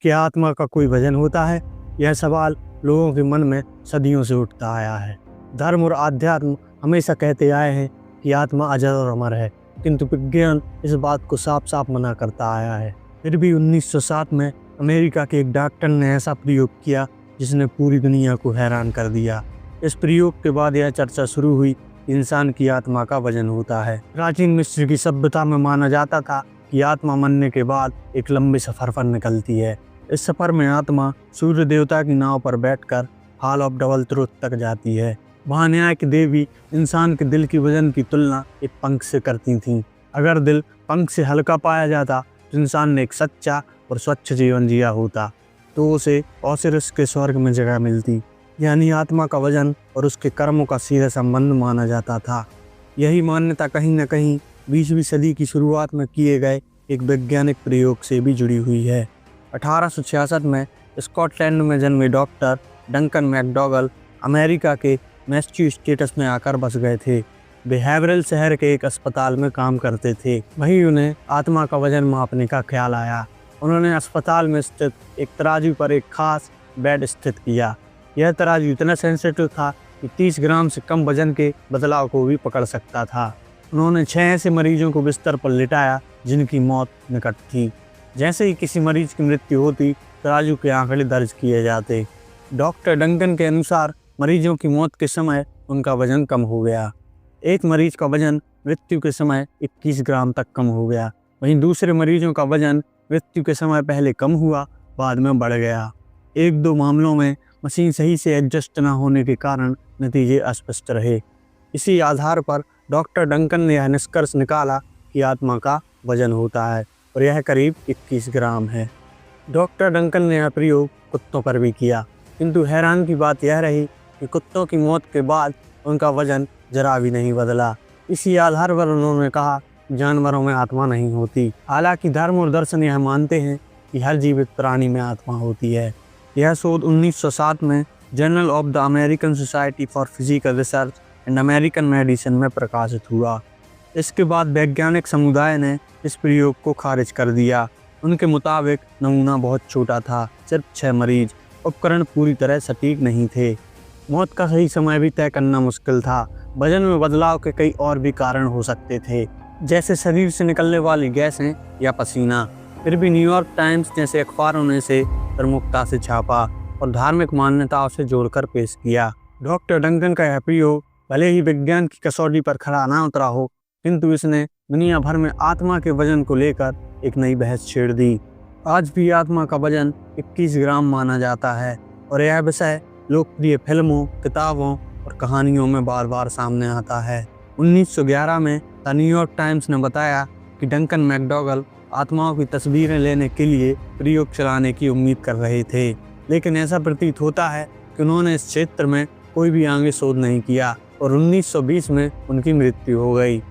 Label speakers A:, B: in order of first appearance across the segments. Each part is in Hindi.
A: क्या आत्मा का कोई वजन होता है? यह सवाल लोगों के मन में सदियों से उठता आया है। धर्म और आध्यात्म हमेशा कहते आए हैं कि आत्मा अजर और अमर है, किंतु विज्ञान इस बात को साफ साफ मना करता आया है। फिर भी 1907 में अमेरिका के एक डॉक्टर ने ऐसा प्रयोग किया जिसने पूरी दुनिया को हैरान कर दिया। इस प्रयोग के बाद यह चर्चा शुरू हुई कि इंसान की आत्मा का वजन होता है। प्राचीन मिस्र की सभ्यता में माना जाता था कि आत्मा मरने के बाद एक लंबे सफर पर निकलती है। इस सफर में आत्मा सूर्य देवता की नाव पर बैठकर हॉल ऑफ डबल ट्रुथ तक जाती है। वहाँ न्याय की देवी इंसान के दिल की वजन की तुलना एक पंख से करती थीं। अगर दिल पंख से हल्का पाया जाता तो इंसान ने एक सच्चा और स्वच्छ जीवन जिया होता, तो उसे ओसिरिस के स्वर्ग में जगह मिलती। यानी आत्मा का वजन और उसके कर्मों का सीधा संबंध माना जाता था। यही मान्यता कहीं न कहीं 20वीं सदी की शुरुआत में किए गए एक वैज्ञानिक प्रयोग से भी जुड़ी हुई है। 1866 में स्कॉटलैंड में जन्मे डॉक्टर डंकन मैकडॉगल अमेरिका के मैसाचुसेट्स में आकर बस गए थे। वे हैवरेल शहर के एक अस्पताल में काम करते थे। वहीं उन्हें आत्मा का वजन मापने का ख्याल आया। उन्होंने अस्पताल में स्थित एक तराजू पर एक खास बेड स्थित किया। यह तराजू इतना सेंसिटिव था कि 30 ग्राम से कम वजन के बदलाव को भी पकड़ सकता था। उन्होंने 6 ऐसे मरीजों को बिस्तर पर लिटाया जिनकी मौत निकट थी। जैसे ही किसी मरीज की मृत्यु होती, तराजू के आंकड़े दर्ज किए जाते। डॉक्टर डंकन के अनुसार मरीजों की मौत के समय उनका वजन कम हो गया। एक मरीज का वजन मृत्यु के समय 21 ग्राम तक कम हो गया। वहीं दूसरे मरीजों का वजन मृत्यु के समय पहले कम हुआ, बाद में बढ़ गया। 1-2 मामलों में मशीन सही से एडजस्ट न होने के कारण नतीजे अस्पष्ट रहे। इसी आधार पर डॉक्टर डंकन ने यह निष्कर्ष निकाला कि आत्मा का वजन होता है और यह करीब 21 ग्राम है। डॉक्टर डंकन ने यह प्रयोग कुत्तों पर भी किया, किंतु हैरान की बात यह रही कि कुत्तों की मौत के बाद उनका वजन जरा भी नहीं बदला। इसी आधार पर उन्होंने कहा जानवरों में आत्मा नहीं होती। हालांकि धर्म और दर्शन यह मानते हैं कि हर जीवित प्राणी में आत्मा होती है। यह शोध 1907 में journal of the American society for physical research and American medicine में प्रकाशित हुआ। इसके बाद वैज्ञानिक समुदाय ने इस प्रयोग को खारिज कर दिया। उनके मुताबिक नमूना बहुत छोटा था, सिर्फ 6 मरीज, उपकरण पूरी तरह सटीक नहीं थे। मौत का सही समय भी तय करना मुश्किल था। वजन में बदलाव के कई और भी कारण हो सकते थे, जैसे शरीर से निकलने वाली गैसें या पसीना। फिर भी न्यूयॉर्क टाइम्स जैसे अखबारों ने इसे प्रमुखता से छापा और धार्मिक मान्यताओं से जोड़कर पेश किया। डॉक्टर डंकन का यह प्रयोग भले ही विज्ञान की कसौटी पर खरा ना उतरा हो, किंतु इसने दुनिया भर में आत्मा के वजन को लेकर एक नई बहस छेड़ दी। आज भी आत्मा का वजन 21 ग्राम माना जाता है और यह विषय लोकप्रिय फिल्मों, किताबों और कहानियों में बार बार सामने आता है। 1911 में द न्यूयॉर्क टाइम्स ने बताया कि डंकन मैकडॉगल आत्माओं की तस्वीरें लेने के लिए प्रयोग चलाने की उम्मीद कर रहे थे, लेकिन ऐसा प्रतीत होता है कि उन्होंने इस क्षेत्र में कोई भी आगे शोध नहीं किया और 1920 में उनकी मृत्यु हो गई।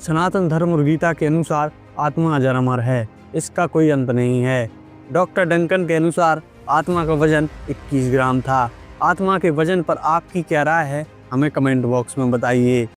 A: सनातन धर्म और गीता के अनुसार आत्मा अजर अमर है, इसका कोई अंत नहीं है। डॉक्टर डंकन के अनुसार आत्मा का वजन 21 ग्राम था। आत्मा के वजन पर आपकी क्या राय है, हमें कमेंट बॉक्स में बताइए।